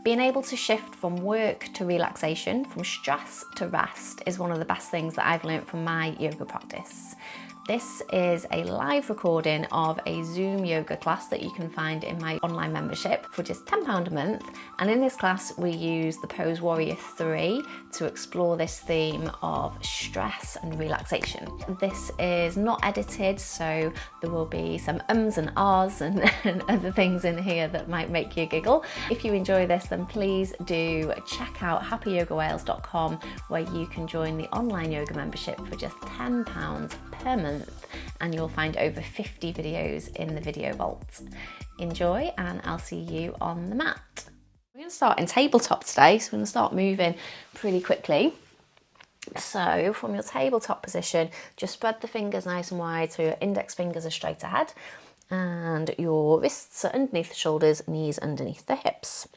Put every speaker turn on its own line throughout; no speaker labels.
Being able to shift from work to relaxation, from stress to rest, is one of the best things that I've learned from my yoga practice. This is a live recording of a Zoom yoga class that you can find in my online membership for just £10 a month. And in this class, we use the Pose Warrior 3 to explore this theme of stress and relaxation. This is not edited, so there will be some ums and ahs and other things in here that might make you giggle. If you enjoy this, then please do check out happyyogawales.com, where you can join the online yoga membership for just £10 per month, and you'll find over 50 videos in the video vault. Enjoy, and I'll see you on the mat. We're going to start in tabletop today, so we're going to start moving pretty quickly. So from your tabletop position, just spread the fingers nice and wide so your index fingers are straight ahead and your wrists are underneath the shoulders, knees underneath the hips.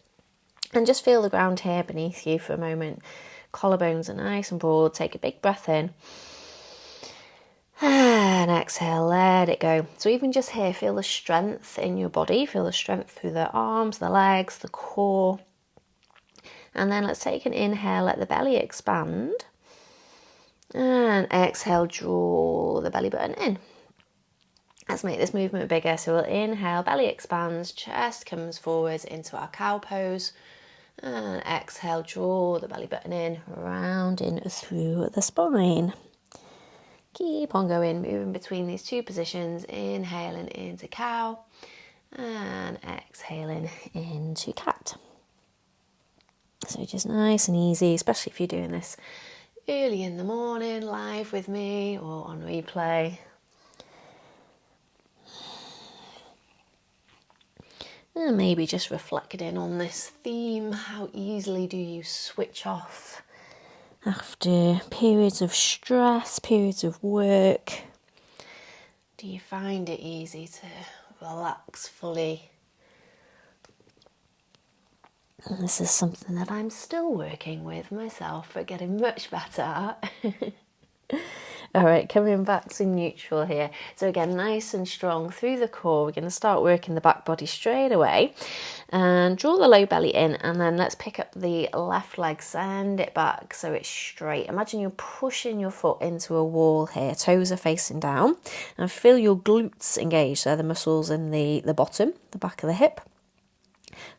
And just feel the ground here beneath you for a moment. Collarbones are nice and broad. Take a big breath in. And exhale, let it go. So even just here, feel the strength in your body. Feel the strength through the arms, the legs, the core. And then let's take an inhale, let the belly expand. And exhale, draw the belly button in. Let's make this movement bigger. So we'll inhale, belly expands, chest comes forwards into our cow pose. And exhale, draw the belly button in, rounding through the spine. Keep on going, moving between these two positions, inhaling into cow and exhaling into cat. So just nice and easy, especially if you're doing this early in the morning, live with me or on replay. And maybe just reflecting on this theme, how easily do you switch off after periods of stress, periods of work? Do you find it easy to relax fully? And this is something that I'm still working with myself, but getting much better at. All right, coming back to neutral here. So again, nice and strong through the core. We're going to start working the back body straight away. And draw the low belly in, and then let's pick up the left leg, send it back so it's straight. Imagine you're pushing your foot into a wall here. Toes are facing down. And feel your glutes engaged. So the muscles in the bottom, the back of the hip.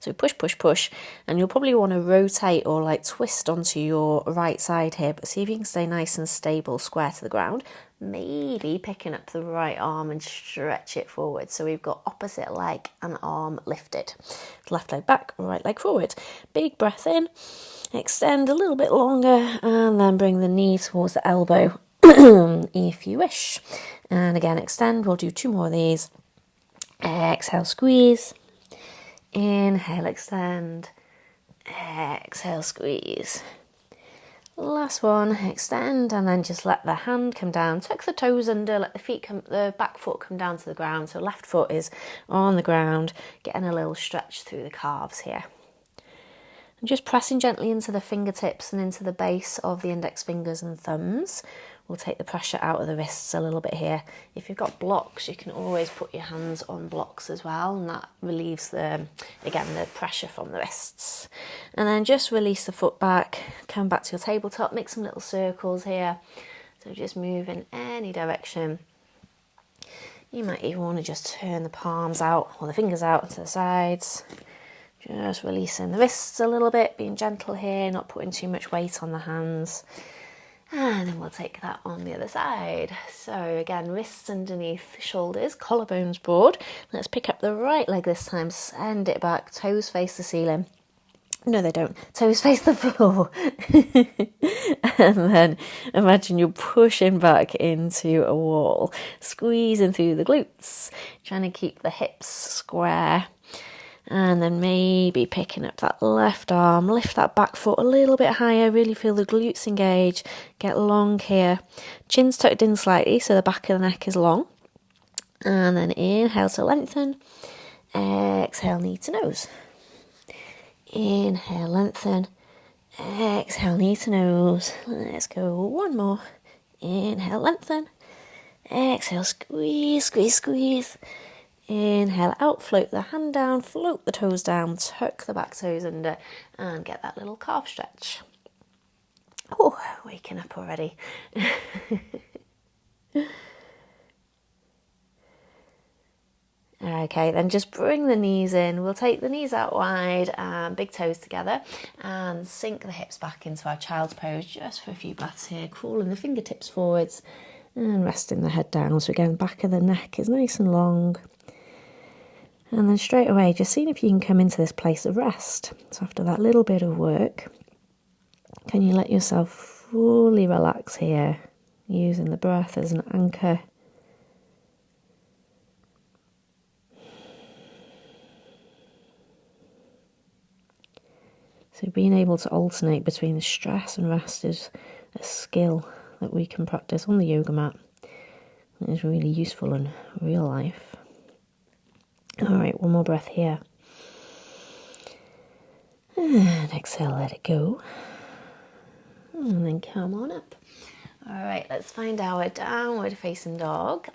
So push, push, push, and you'll probably want to rotate or like twist onto your right side here, but see if you can stay nice and stable, square to the ground. Maybe picking up the right arm and stretch it forward. So we've got opposite leg and arm lifted. Left leg back, right leg forward. Big breath in, extend a little bit longer, and then bring the knee towards the elbow if you wish. And again, extend. We'll do 2 more of these. Exhale, squeeze. Inhale, extend. Exhale, squeeze. Last one, extend, and then just let the hand come down. Tuck the toes under, let the back foot come down to the ground. So left foot is on the ground, getting a little stretch through the calves here. And just pressing gently into the fingertips and into the base of the index fingers and thumbs. We'll take the pressure out of the wrists a little bit here. If you've got blocks, you can always put your hands on blocks as well, and that relieves the pressure from the wrists. And then just release the foot back, come back to your tabletop, make some little circles here. So just move in any direction. You might even want to just turn the palms out or the fingers out to the sides. Just releasing the wrists a little bit, being gentle here, not putting too much weight on the hands. And then we'll take that on the other side. So again, wrists underneath the shoulders, collarbones broad. Let's pick up the right leg this time, send it back, toes face the ceiling. No, they don't. Toes face the floor. And then imagine you're pushing back into a wall, squeezing through the glutes, trying to keep the hips square. And then maybe picking up that left arm, lift that back foot a little bit higher, really feel the glutes engage, get long here. Chin's tucked in slightly so the back of the neck is long. And then inhale to lengthen, exhale knee to nose. Inhale, lengthen, exhale knee to nose. Let's go one more. Inhale, lengthen, exhale, squeeze, squeeze, squeeze. Inhale out, float the hand down, float the toes down, tuck the back toes under and get that little calf stretch. Oh, waking up already. Okay, then just bring the knees in. We'll take the knees out wide and big toes together and sink the hips back into our child's pose just for a few breaths here, crawling the fingertips forwards and resting the head down. So again, back of the neck is nice and long. And then straight away, just seeing if you can come into this place of rest. So after that little bit of work, can you let yourself fully relax here, using the breath as an anchor? So being able to alternate between the stress and rest is a skill that we can practice on the yoga mat. It is really useful in real life. All right, one more breath here. And exhale, let it go. And then come on up. All right, let's find our downward facing dog.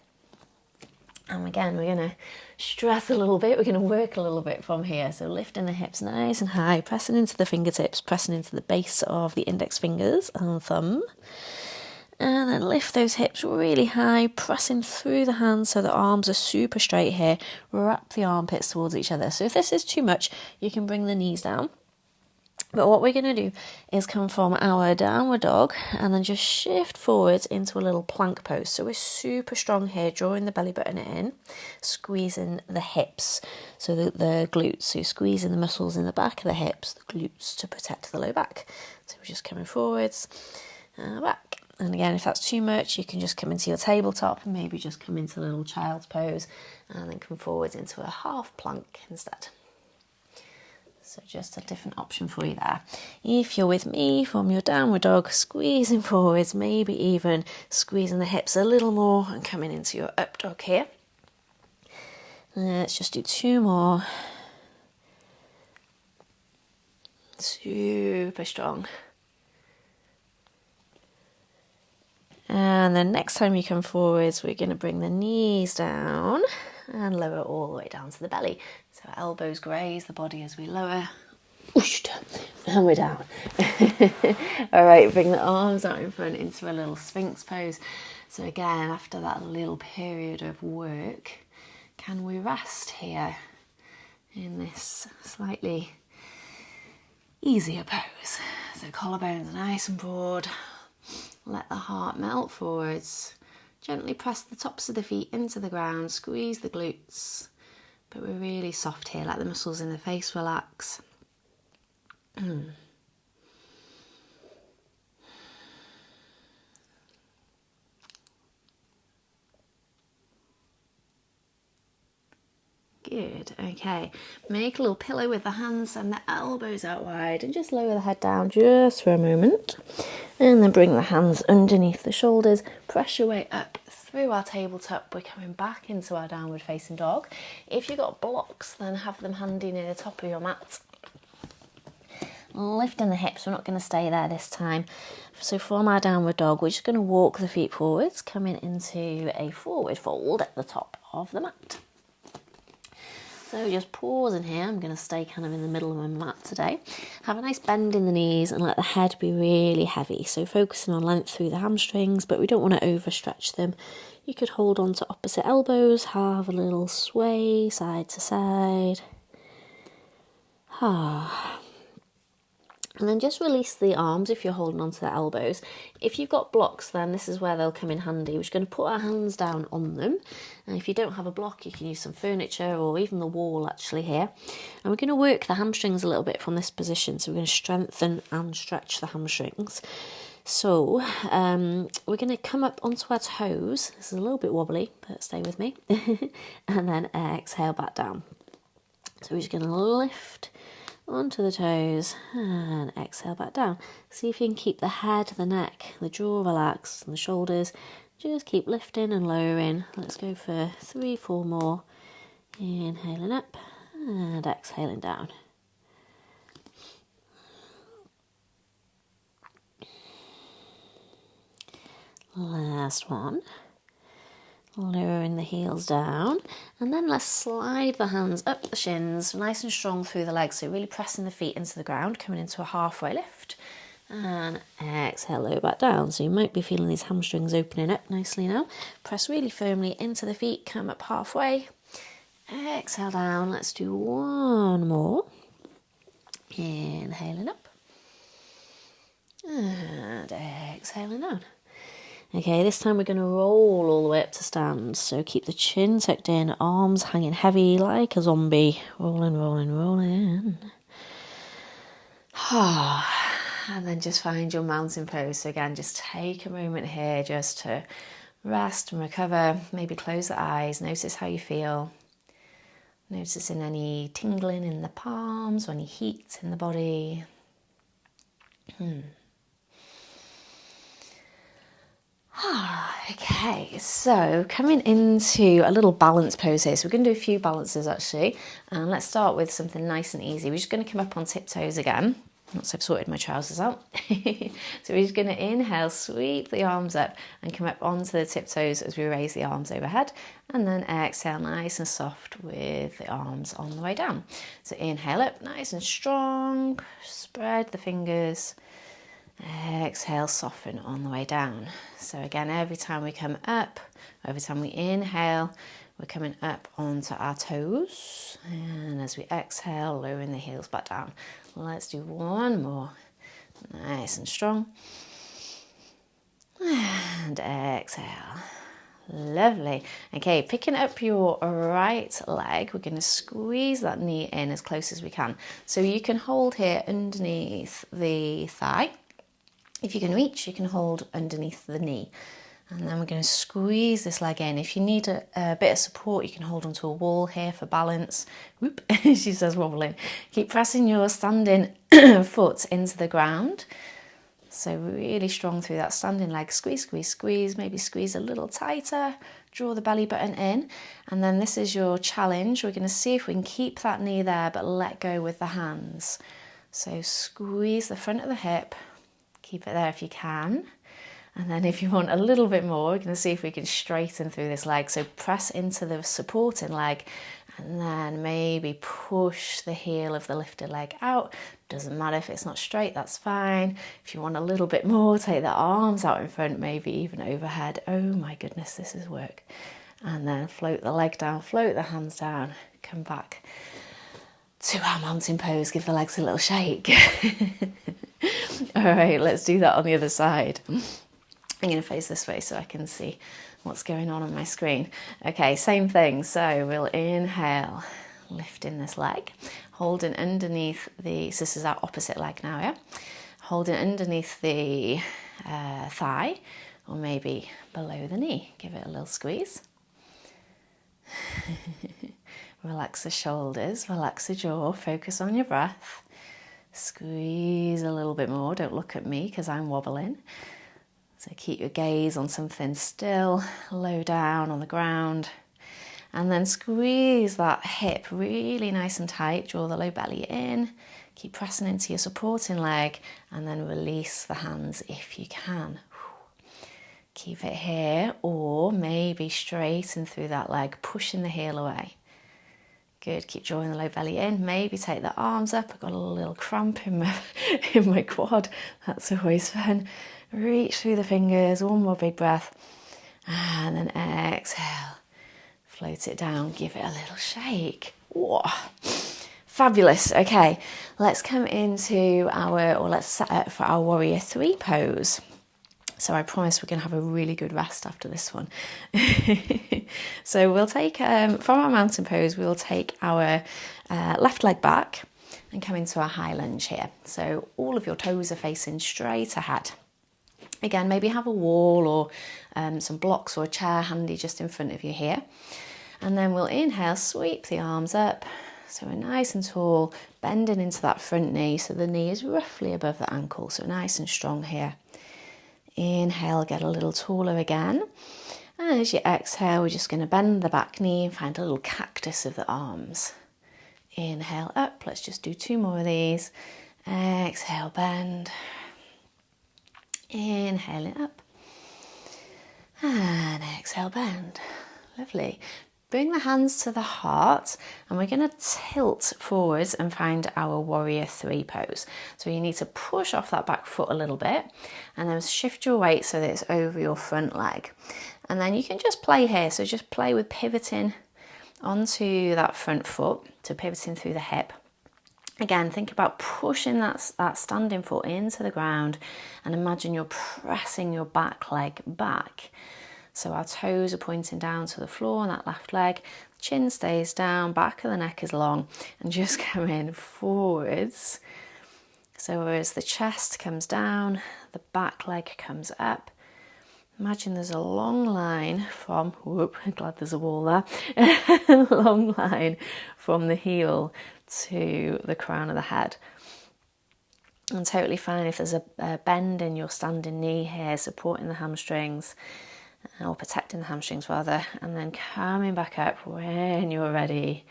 And again, we're going to stress a little bit. We're going to work a little bit from here. So lifting the hips nice and high, pressing into the fingertips, pressing into the base of the index fingers and thumb. And then lift those hips really high, pressing through the hands so the arms are super straight here. Wrap the armpits towards each other. So if this is too much, you can bring the knees down. But what we're going to do is come from our downward dog and then just shift forwards into a little plank pose. So we're super strong here, drawing the belly button in, squeezing the hips, so the glutes. So squeezing the muscles in the back of the hips, the glutes to protect the low back. So we're just coming forwards and back. And again, if that's too much, you can just come into your tabletop and maybe just come into a little child's pose and then come forwards into a half plank instead. So just a different option for you there. If you're with me from your downward dog, squeezing forwards, maybe even squeezing the hips a little more and coming into your up dog here. Let's just do two more. Super strong. And then next time you come forwards, we're going to bring the knees down and lower all the way down to the belly. So elbows graze the body as we lower. And we're down. All right, bring the arms out in front into a little Sphinx pose. So again, after that little period of work, can we rest here in this slightly easier pose? So collarbones nice and broad. Let the heart melt forwards. Gently press the tops of the feet into the ground, squeeze the glutes. But we're really soft here, let the muscles in the face relax. Good, okay. Make a little pillow with the hands and the elbows out wide and just lower the head down just for a moment. And then bring the hands underneath the shoulders, press your way up through our tabletop. We're coming back into our downward facing dog. If you've got blocks, then have them handy near the top of your mat. Lifting the hips, we're not going to stay there this time. So from our downward dog, we're just going to walk the feet forwards, coming into a forward fold at the top of the mat. So just pausing here, I'm going to stay kind of in the middle of my mat today. Have a nice bend in the knees and let the head be really heavy. So focusing on length through the hamstrings, but we don't want to overstretch them. You could hold on to opposite elbows, have a little sway side to side. And then just release the arms if you're holding onto the elbows. If you've got blocks, then this is where they'll come in handy. We're just going to put our hands down on them. And if you don't have a block, you can use some furniture or even the wall actually here. And we're going to work the hamstrings a little bit from this position. So we're going to strengthen and stretch the hamstrings. So we're going to come up onto our toes. This is a little bit wobbly, but stay with me. And then exhale back down. So we're just going to lift onto the toes and exhale back down. See if you can keep the head, the neck, the jaw relaxed and the shoulders. Just keep lifting and lowering. Let's go for 3-4 more. Inhaling up and exhaling down. Last one. Lowering the heels down, and then let's slide the hands up the shins, nice and strong through the legs, so really pressing the feet into the ground, coming into a halfway lift, and exhale, lower back down. So you might be feeling these hamstrings opening up nicely now. Press really firmly into the feet, come up halfway, exhale down. Let's do one more. Inhaling up, and exhaling down. Okay, this time we're going to roll all the way up to stand. So keep the chin tucked in, arms hanging heavy like a zombie. Rolling, rolling, rolling. And then just find your mountain pose. So again, just take a moment here just to rest and recover. Maybe close the eyes, notice how you feel. Noticing any tingling in the palms or any heat in the body. Okay, so coming into a little balance pose here. So we're going to do a few balances actually. And let's start with something nice and easy. We're just going to come up on tiptoes again. Once I've sorted my trousers out. So we're just going to inhale, sweep the arms up and come up onto the tiptoes as we raise the arms overhead. And then exhale nice and soft with the arms on the way down. So inhale up nice and strong, spread the fingers. Exhale, soften on the way down. So again, every time we come up, every time we inhale, we're coming up onto our toes. And as we exhale, lowering the heels back down. Let's do one more. Nice and strong. And exhale. Lovely. Okay, picking up your right leg, we're going to squeeze that knee in as close as we can. So you can hold here underneath the thigh. If you can reach, you can hold underneath the knee. And then we're going to squeeze this leg in. If you need a bit of support, you can hold onto a wall here for balance. Whoop, she says wobbling. Keep pressing your standing foot into the ground. So really strong through that standing leg. Squeeze, squeeze, squeeze. Maybe squeeze a little tighter. Draw the belly button in. And then this is your challenge. We're going to see if we can keep that knee there, but let go with the hands. So squeeze the front of the hip. Keep it there if you can. And then if you want a little bit more, we're going to see if we can straighten through this leg. So press into the supporting leg and then maybe push the heel of the lifted leg out. Doesn't matter if it's not straight, that's fine. If you want a little bit more, take the arms out in front, maybe even overhead. Oh my goodness, this is work. And then float the leg down, float the hands down, come back to our mountain pose. Give the legs a little shake. All right, let's do that on the other side. I'm going to face this way so I can see what's going on my screen. Okay, same thing. So we'll inhale, lifting this leg, holding underneath so this is our opposite leg now, yeah? Holding underneath the thigh or maybe below the knee. Give it a little squeeze. Relax the shoulders, relax the jaw, focus on your breath. Squeeze a little bit more. Don't look at me because I'm wobbling. So keep your gaze on something still, low down on the ground. And then squeeze that hip really nice and tight. Draw the low belly in. Keep pressing into your supporting leg and then release the hands if you can. Keep it here or maybe straighten through that leg, pushing the heel away. Good, keep drawing the low belly in. Maybe take the arms up. I've got a little cramp in my quad. That's always fun. Reach through the fingers, one more big breath. And then exhale. Float it down, give it a little shake. Whoa. Fabulous. Okay, let's come into let's set up for our warrior 3 pose. So I promise we're going to have a really good rest after this one. So we'll take, from our mountain pose, we'll take our left leg back and come into our high lunge here. So all of your toes are facing straight ahead. Again, maybe have a wall or some blocks or a chair handy just in front of you here. And then we'll inhale, sweep the arms up. So we're nice and tall, bending into that front knee. So the knee is roughly above the ankle. So nice and strong here. Inhale, get a little taller again. And as you exhale, we're just going to bend the back knee and find a little cactus of the arms. Inhale up. Let's just do 2 more of these. Exhale, bend. Inhale it up. And exhale, bend. Lovely. Bring the hands to the heart and we're going to tilt forwards and find our warrior 3 pose. So you need to push off that back foot a little bit and then shift your weight so that it's over your front leg. And then you can just play here. So just play with pivoting onto that front foot, so pivoting through the hip. Again, think about pushing that standing foot into the ground and imagine you're pressing your back leg back. So our toes are pointing down to the floor on that left leg, chin stays down, back of the neck is long, and just coming forwards. So as the chest comes down, the back leg comes up. Imagine there's a long line from, I'm glad there's a wall there, a long line from the heel to the crown of the head. And totally fine if there's a bend in your standing knee here, supporting the hamstrings, or protecting the hamstrings rather, and then coming back up when you're ready.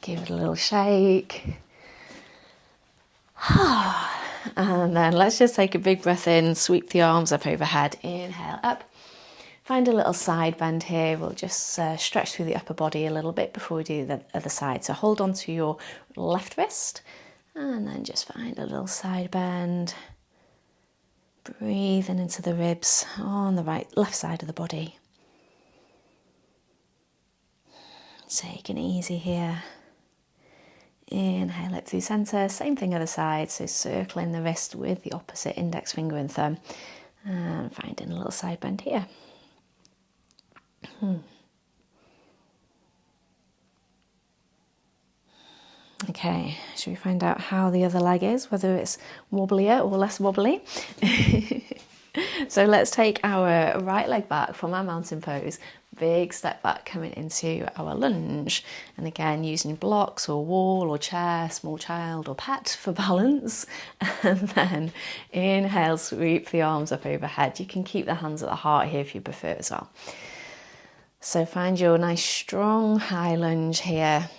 Give it a little shake. And then let's just take a big breath in, sweep the arms up overhead, inhale up. Find a little side bend here. We'll just stretch through the upper body a little bit before we do the other side. So hold on to your left wrist and then just find a little side bend. Breathing into the ribs on the left side of the body. Taking it easy here. Inhale up through centre, same thing other side, so circling the wrist with the opposite index finger and thumb and finding a little side bend here. Okay, should we find out how the other leg is, whether it's wobblier or less wobbly? So let's take our right leg back from our mountain pose, big step back coming into our lunge. And again, using blocks or wall or chair, small child or pet for balance. And then inhale, sweep the arms up overhead. You can keep the hands at the heart here if you prefer as well. So find your nice strong high lunge here.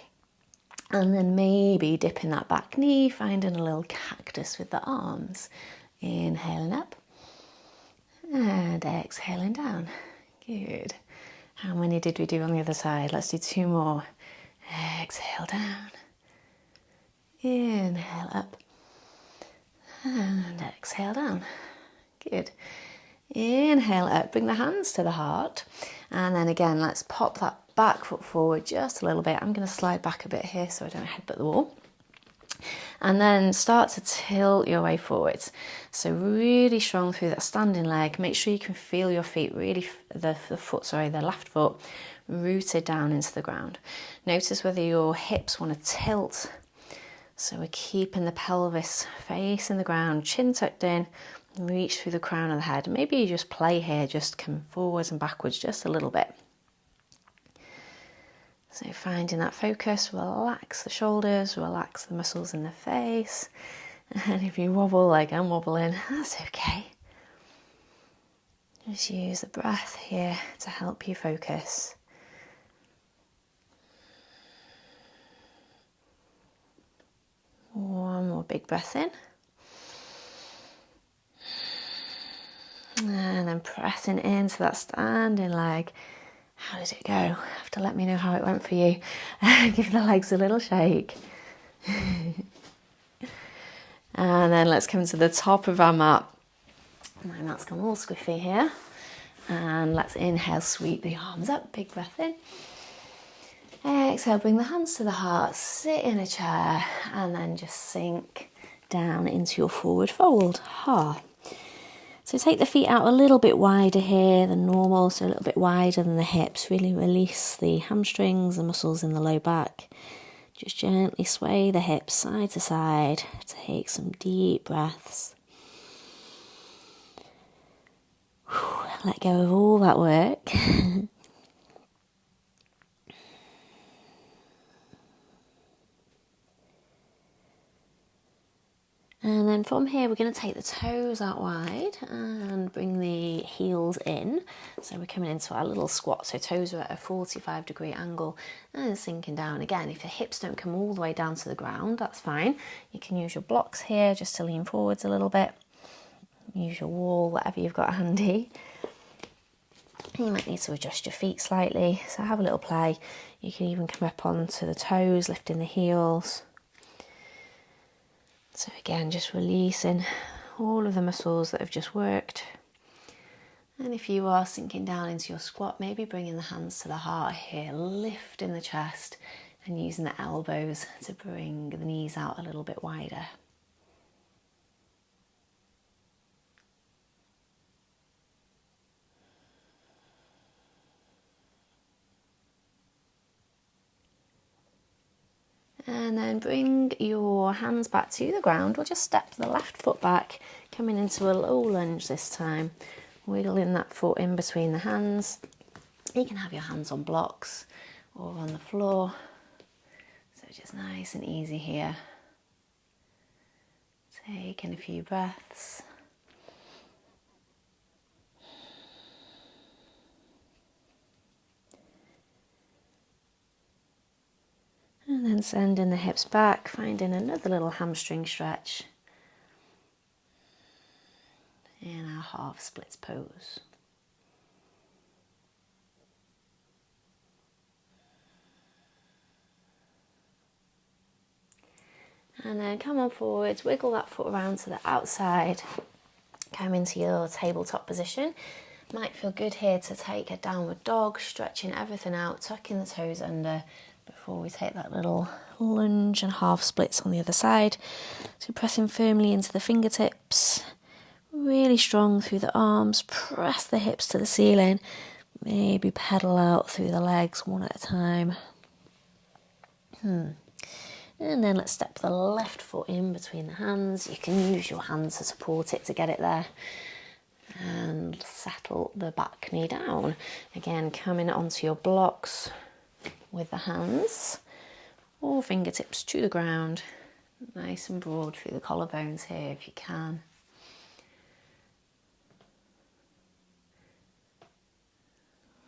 And then maybe dipping that back knee, finding a little cactus with the arms. Inhaling up. And exhaling down. Good. How many did we do on the other side? Let's do 2 more. Exhale down. Inhale up. And exhale down. Good. Inhale up. Bring the hands to the heart. And then again, let's pop that back foot forward just a little bit. I'm going to slide back a bit here so I don't headbutt the wall. And then start to tilt your way forwards. So really strong through that standing leg. Make sure you can feel your feet really, the left foot rooted down into the ground. Notice whether your hips want to tilt. So we're keeping the pelvis facing the ground, chin tucked in, reach through the crown of the head. Maybe you just play here, just come forwards and backwards just a little bit. So finding that focus, relax the shoulders, relax the muscles in the face. And if you wobble like I'm wobbling, that's okay. Just use the breath here to help you focus. One more big breath in. And then pressing into that standing leg. How did it go? Have to let me know how it went for you. Give the legs a little shake. And then let's come to the top of our mat. My mat's gone all squiffy here. And let's inhale, sweep the arms up. Big breath in. Exhale, bring the hands to the heart. Sit in a chair. And then just sink down into your forward fold. So take the feet out a little bit wider here than normal, so a little bit wider than the hips. Really release the hamstrings, the muscles in the low back. Just gently sway the hips side to side. Take some deep breaths. Let go of all that work. And then from here, we're going to take the toes out wide and bring the heels in. So we're coming into our little squat. So toes are at a 45-degree angle and sinking down. Again, if your hips don't come all the way down to the ground, that's fine. You can use your blocks here just to lean forwards a little bit. Use your wall, whatever you've got handy. You might need to adjust your feet slightly, so have a little play. You can even come up onto the toes, lifting the heels. So again, just releasing all of the muscles that have just worked. And if you are sinking down into your squat, maybe bringing the hands to the heart here, lifting the chest and using the elbows to bring the knees out a little bit wider. And then bring your hands back to the ground. We'll just step the left foot back, coming into a low lunge this time. Wiggling that foot in between the hands. You can have your hands on blocks or on the floor. So just nice and easy here. Taking a few breaths. And then sending the hips back, finding another little hamstring stretch in our half splits pose. And then come on forwards, wiggle that foot around to the outside, come into your tabletop position. Might feel good here to take a downward dog, stretching everything out, tucking the toes under before we take that little lunge and half splits on the other side. So pressing firmly into the fingertips, really strong through the arms, press the hips to the ceiling, maybe pedal out through the legs one at a time. And then let's step the left foot in between the hands. You can use your hands to support it to get it there. And settle the back knee down. Again, coming onto your blocks with the hands or fingertips to the ground. Nice and broad through the collarbones here if you can.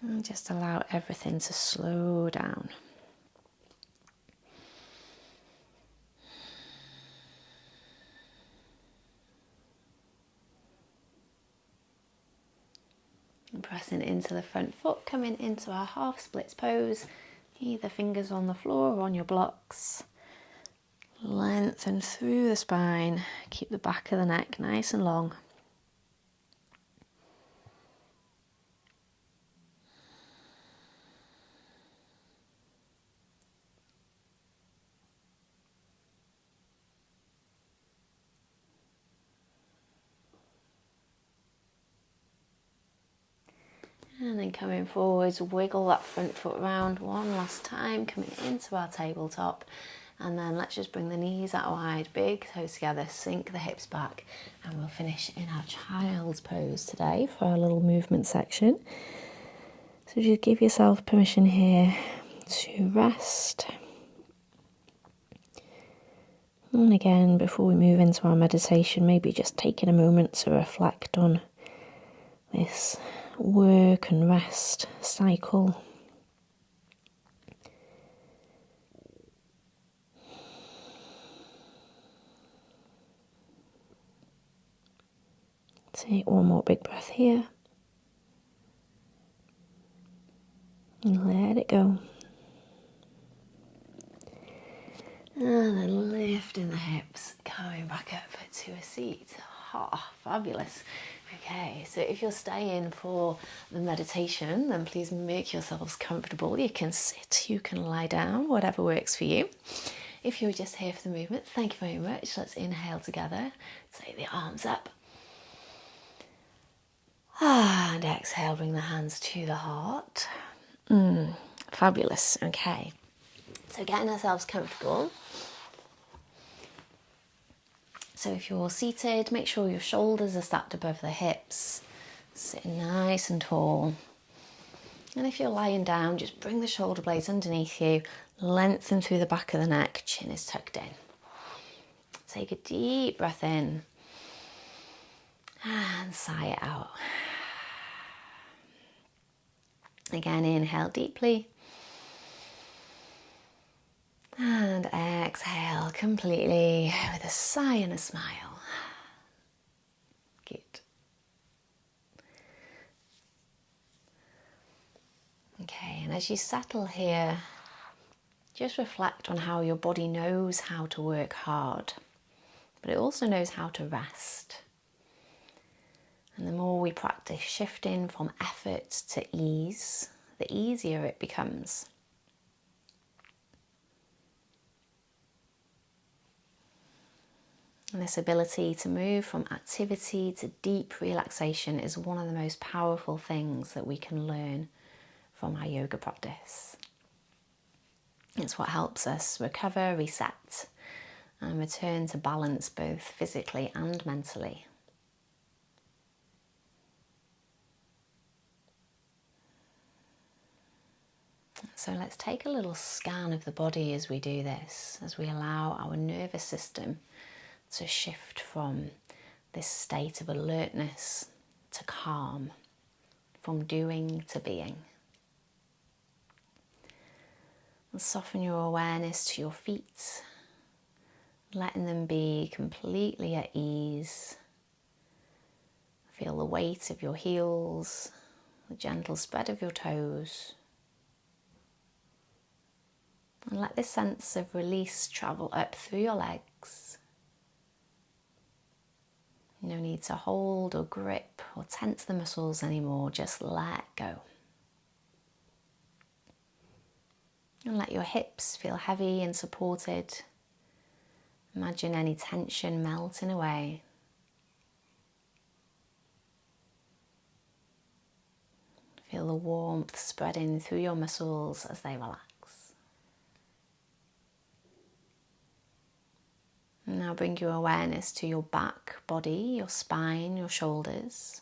And just allow everything to slow down. And pressing into the front foot, coming into our half splits pose, either fingers on the floor or on your blocks. Lengthen through the spine, keep the back of the neck nice and long. And then coming forwards, wiggle that front foot round one last time, coming into our tabletop. And then let's just bring the knees out wide, big toes together, sink the hips back. And we'll finish in our child's pose today for our little movement section. So just give yourself permission here to rest. And again, before we move into our meditation, maybe just taking a moment to reflect on this work and rest cycle. Take one more big breath here. And let it go. And then lifting the hips, coming back up to a seat. Fabulous. Okay, so if you're staying for the meditation, then please make yourselves comfortable. You can sit, you can lie down, whatever works for you. If you're just here for the movement, thank you very much. Let's inhale together. Take the arms up. And exhale, bring the hands to the heart. Fabulous. Okay, so getting ourselves comfortable. So if you're seated, make sure your shoulders are stacked above the hips, sitting nice and tall. And if you're lying down, just bring the shoulder blades underneath you, lengthen through the back of the neck, chin is tucked in. Take a deep breath in and sigh it out. Again, inhale deeply. And exhale completely with a sigh and a smile. Good. Okay, and as you settle here, just reflect on how your body knows how to work hard, but it also knows how to rest. And the more we practice shifting from effort to ease, the easier it becomes. And this ability to move from activity to deep relaxation is one of the most powerful things that we can learn from our yoga practice. It's what helps us recover, reset, and return to balance both physically and mentally. So let's take a little scan of the body as we do this, as we allow our nervous system to shift from this state of alertness to calm, from doing to being. And soften your awareness to your feet, letting them be completely at ease. Feel the weight of your heels, the gentle spread of your toes. And let this sense of release travel up through your legs. No need to hold or grip or tense the muscles anymore, just let go. And let your hips feel heavy and supported. Imagine any tension melting away. Feel the warmth spreading through your muscles as they relax. And now bring your awareness to your back body, your spine, your shoulders.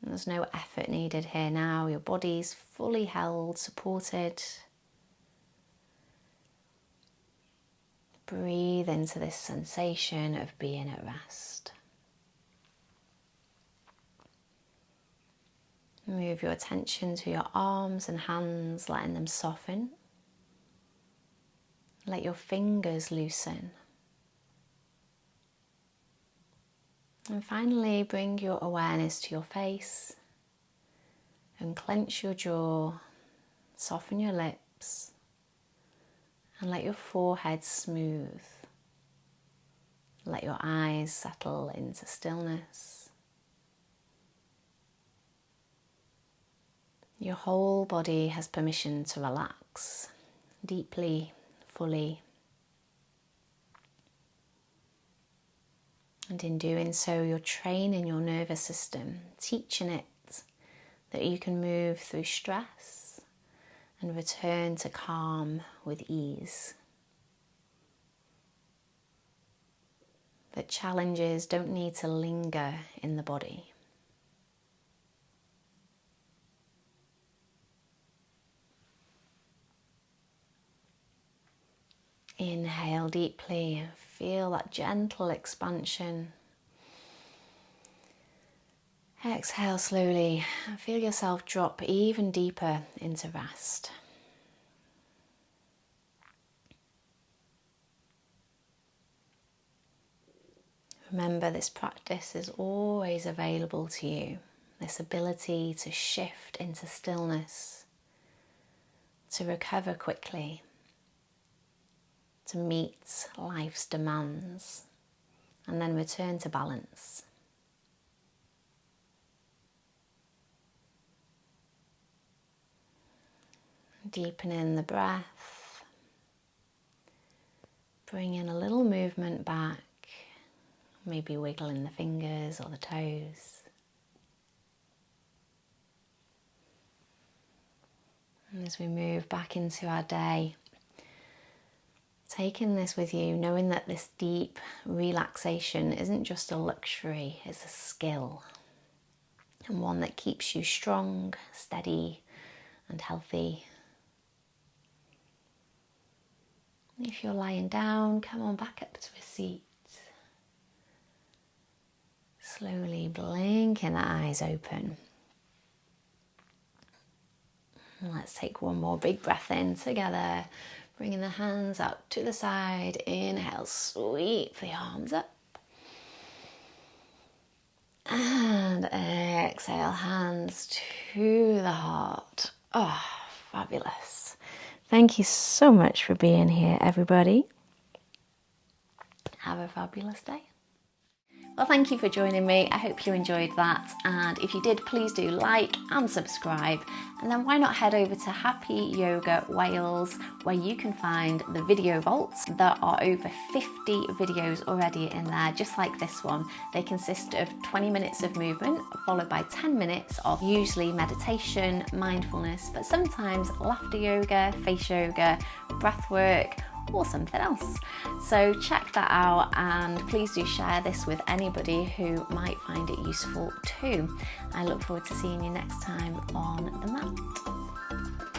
And there's no effort needed here now. Your body's fully held, supported. Breathe into this sensation of being at rest. Move your attention to your arms and hands, letting them soften. Let your fingers loosen. And finally, bring your awareness to your face and clench your jaw, soften your lips, and let your forehead smooth. Let your eyes settle into stillness. Your whole body has permission to relax deeply, fully. And in doing so, you're training your nervous system, teaching it that you can move through stress and return to calm with ease. That challenges don't need to linger in the body. Inhale deeply and feel that gentle expansion. Exhale slowly and feel yourself drop even deeper into rest. Remember, this practice is always available to you. This ability to shift into stillness, to recover quickly, to meet life's demands, and then return to balance. Deepening the breath, bringing a little movement back, maybe wiggling the fingers or the toes. And as we move back into our day, taking this with you, knowing that this deep relaxation isn't just a luxury, it's a skill, and one that keeps you strong, steady, and healthy. If you're lying down, come on back up to a seat. Slowly blinking the eyes open. And let's take one more big breath in together. Bringing the hands out to the side. Inhale, sweep the arms up. And exhale, hands to the heart. Oh, fabulous. Thank you so much for being here, everybody. Have a fabulous day. Well, thank you for joining me. I hope you enjoyed that. And if you did, please do like and subscribe. And then why not head over to Happy Yoga Wales, where you can find the video vaults. There are over 50 videos already in there, just like this one. They consist of 20 minutes of movement, followed by 10 minutes of usually meditation, mindfulness, but sometimes laughter yoga, face yoga, breathwork, or something else. So check that out, and please do share this with anybody who might find it useful too. I look forward to seeing you next time on the mat.